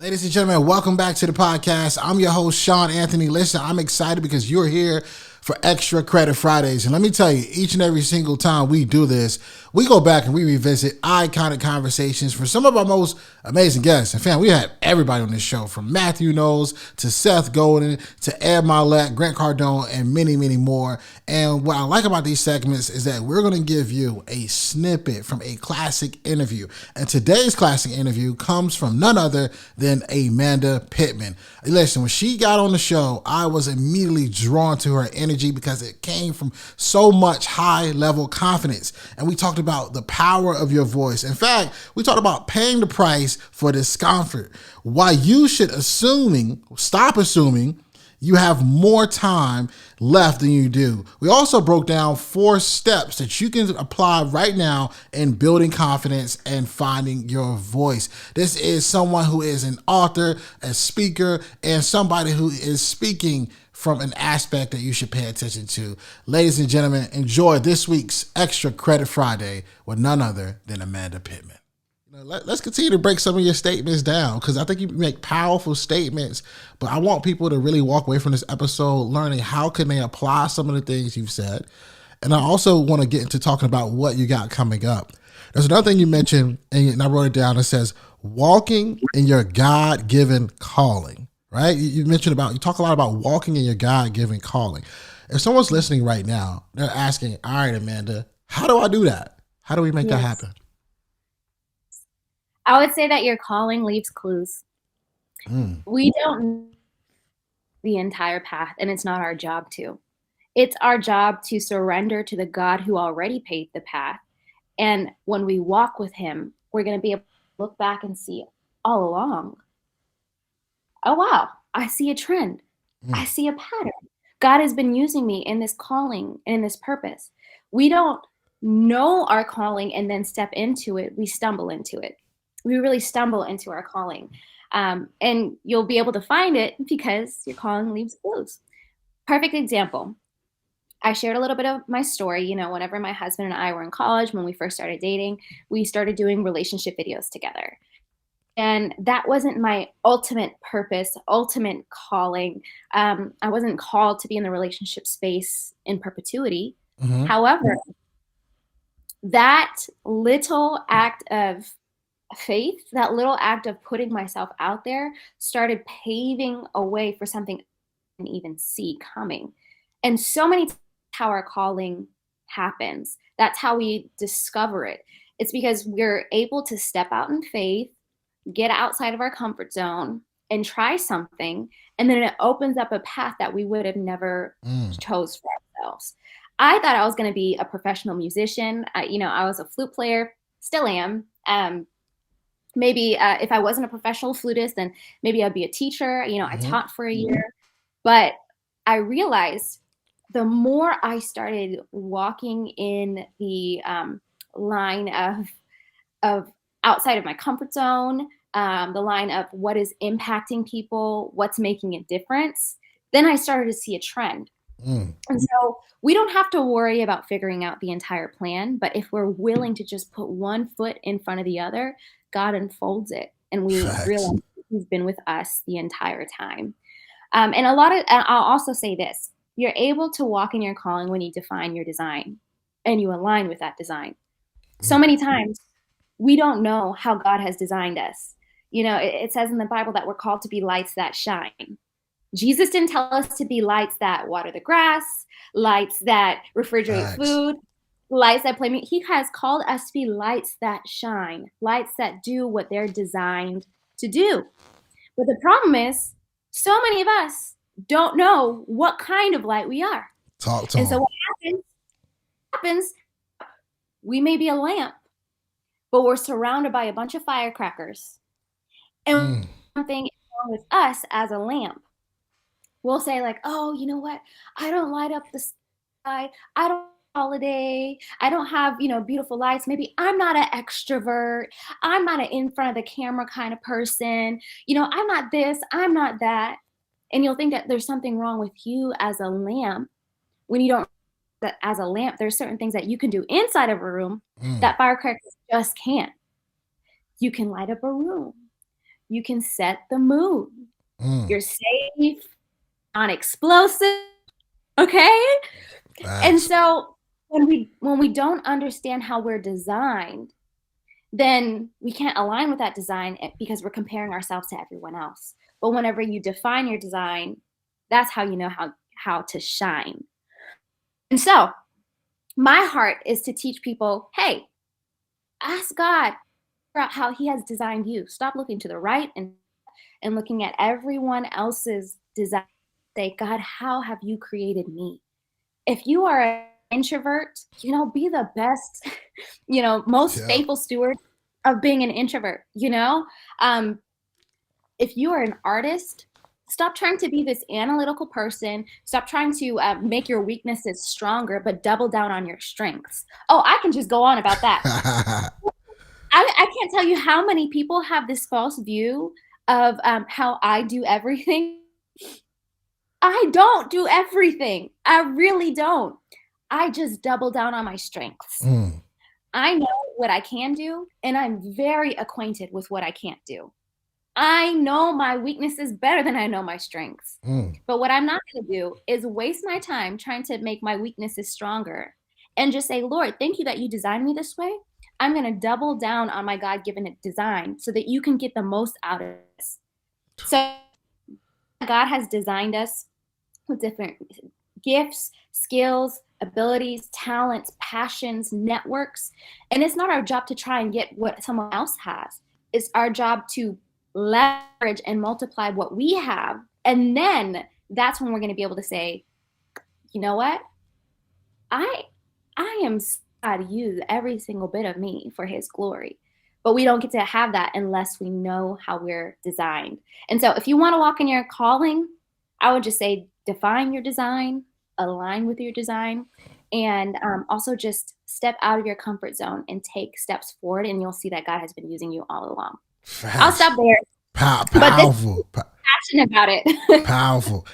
Ladies and gentlemen, welcome back to the podcast. I'm your host, Shawn Anthony. Listen, I'm excited because you're here for Extra Credit Fridays. And let me tell you, each and every single time we do this, we go back and we revisit iconic conversations for some of our most amazing guests. And fam, we had everybody on this show, from Matthew Knowles to Seth Godin to Ed Milet, Grant Cardone, and many, many more. And what I like about these segments is that we're going to give you a snippet from a classic interview. And today's classic interview comes from none other than Amanda Pittman. Listen, when she got on the show, I was immediately drawn to her energy because it came from so much high level confidence. And we talked about the power of your voice. In fact, we talked about paying the price for discomfort. Why you should stop assuming you have more time left than you do. We also broke down 4 steps that you can apply right now in building confidence and finding your voice. This is someone who is an author, a speaker, and somebody who is speaking from an aspect that you should pay attention to. Ladies and gentlemen, enjoy this week's Extra Credit Friday with none other than Amanda Pittman. Let's continue to break some of your statements down, because I think you make powerful statements, but I want people to really walk away from this episode learning how can they apply some of the things you've said. And I also want to get into talking about what you got coming up. There's another thing you mentioned, and I wrote it down. It says, walking in your God-given calling, right? You talk a lot about walking in your God-given calling. If someone's listening right now, they're asking, all right, Amanda, how do I do that? How do we make that happen? I would say that your calling leaves clues. We don't know the entire path, and it's not our job to. It's our job to surrender to the God who already paved the path. And when we walk with him, we're going to be able to look back and see all along, oh, wow, I see a trend. I see a pattern. God has been using me in this calling and in this purpose. We don't know our calling and then step into it. We stumble into it. We really stumble into our calling. And you'll be able to find it because your calling leaves clues. Perfect example. I shared a little bit of my story. Whenever my husband and I were in college, when we first started dating, we started doing relationship videos together. And that wasn't my ultimate purpose, ultimate calling. I wasn't called to be in the relationship space in perpetuity. However, that little act of faith, that little act of putting myself out there, started paving a way for something I didn't even see coming. And so many times how our calling happens. That's how we discover it. It's because we're able to step out in faith, get outside of our comfort zone, and try something, and then it opens up a path that we would have never chose for ourselves. I thought I was going to be a professional musician. I was a flute player, still am. Maybe if I wasn't a professional flutist, then maybe I'd be a teacher. I taught for a year. But I realized the more I started walking in the line of outside of my comfort zone, the line of what is impacting people, what's making a difference, then I started to see a trend. And so we don't have to worry about figuring out the entire plan, but if we're willing to just put one foot in front of the other, God unfolds it, and we realize he's been with us the entire time. And I'll also say this, you're able to walk in your calling when you define your design and you align with that design. So many times we don't know how God has designed us. It says in the Bible that we're called to be lights that shine. Jesus didn't tell us to be lights that water the grass, lights that refrigerate food, lights that play music. He has called us to be lights that shine, lights that do what they're designed to do. But the problem is, so many of us don't know what kind of light we are. And so what happens, we may be a lamp, but we're surrounded by a bunch of firecrackers. And something is wrong with us as a lamp. We'll say like, oh, you know what? I don't light up the sky. I don't holiday. I don't have, beautiful lights. Maybe I'm not an extrovert. I'm not an in front of the camera kind of person. I'm not this, I'm not that. And you'll think that there's something wrong with you as a lamp when you don't. That as a lamp, there's certain things that you can do inside of a room that firecrackers just can't. You can light up a room. You can set the mood. Mm. You're safe, non-explosive, okay? And Facts. so when we don't understand how we're designed, then we can't align with that design because we're comparing ourselves to everyone else. But whenever you define your design, that's how you know how to shine. And so my heart is to teach people, hey, ask God about how he has designed you. Stop looking to the right and looking at everyone else's design. Say, God, how have you created me? If you are an introvert, be the best, most Yep. faithful steward of being an introvert. If you are an artist, stop trying to be this analytical person. Stop trying to make your weaknesses stronger, but double down on your strengths. Oh, I can just go on about that. I can't tell you how many people have this false view of how I do everything. I don't do everything. I really don't. I just double down on my strengths. Mm. I know what I can do, and I'm very acquainted with what I can't do. I know my weaknesses better than I know my strengths. Mm. But what I'm not going to do is waste my time trying to make my weaknesses stronger and just say, Lord, thank you that you designed me this way. I'm going to double down on my God-given design so that you can get the most out of this. So God has designed us with different gifts, skills, abilities, talents, passions, networks. And it's not our job to try and get what someone else has. It's our job to leverage and multiply what we have. And then that's when we're going to be able to say, you know what? I am God to use every single bit of me for his glory. But we don't get to have that unless we know how we're designed. And so if you want to walk in your calling, I would just say define your design, align with your design, and also just step out of your comfort zone and take steps forward, and you'll see that God has been using you all along. I'll Facts. stop there. But this Powerful. passionate about it. Powerful.